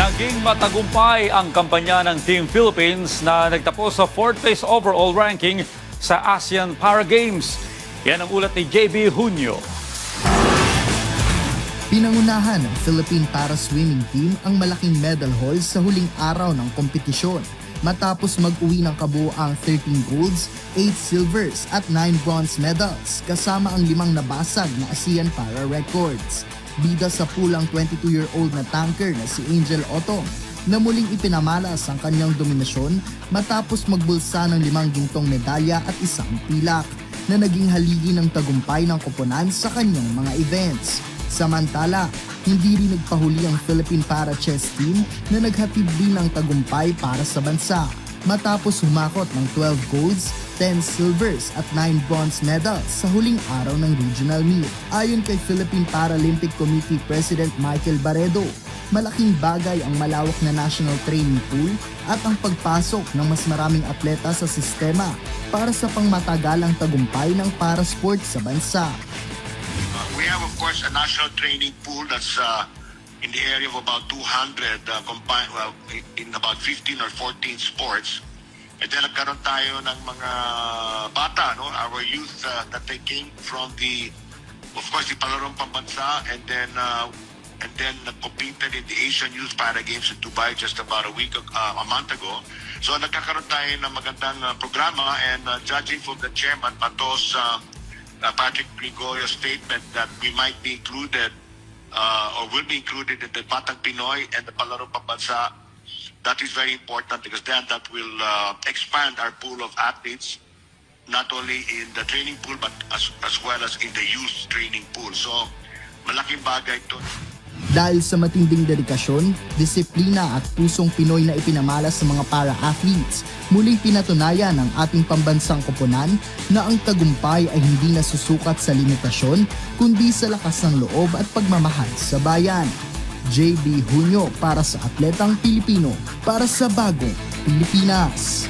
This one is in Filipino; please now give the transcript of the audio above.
Naging matagumpay ang kampanya ng Team Philippines na nagtapos sa 4th place overall ranking sa ASEAN Para Games. Yan ang ulat ni JB Junio. Pinangunahan ng Philippine Para Swimming Team ang malaking medal haul sa huling araw ng kompetisyon matapos mag-uwi ng kabuuang 13 golds, 8 silvers at 9 bronze medals kasama ang 5 nabasag na ASEAN Para records. Bida sa pulang 22-year-old na tanker na si Angel Otong na muling ipinamalas ang kanyang dominasyon matapos magbulsa ng 5 gintong medalya at 1 pilak na naging haligi ng tagumpay ng koponan sa kanyang mga events. Samantala, hindi rin nagpahuli ang Philippine Para Chess Team na naghatid din ng tagumpay para sa bansa matapos humakot ng 12 golds, 10 silvers at 9 bronze medals sa huling araw ng regional meet. Ayon kay Philippine Paralympic Committee President Michael Barredo, malaking bagay ang malawak na national training pool at ang pagpasok ng mas maraming atleta sa sistema para sa pangmatagalang tagumpay ng para sport sa bansa. We have, of course, a national training pool that's in the area of about 200 combined in about 15 or 14 sports. And then nagkaroon tayo ng mga bata, no? Our youth that they came from of course, the Palarong Pambansa, and then competed in the Asian Youth Para Games in Dubai just about a month ago. So nagkakaroon tayo ng magandang programa, and judging from the chairman, Patos, Patrick Grigorio's statement that we might be included or will be included in the Batang Pinoy and the Palarong Pambansa. That is very important because then that will expand our pool of athletes, not only in the training pool but as well as in the youth training pool. So malaking bagay ito. Dahil sa matinding dedikasyon, disiplina at pusong Pinoy na ipinamalas sa mga para-athletes, muling pinatunayan ng ating pambansang koponan na ang tagumpay ay hindi nasusukat sa limitasyon kundi sa lakas ng loob at pagmamahal sa bayan. JB Junio para sa Atletang Pilipino, para sa Bagong Pilipinas.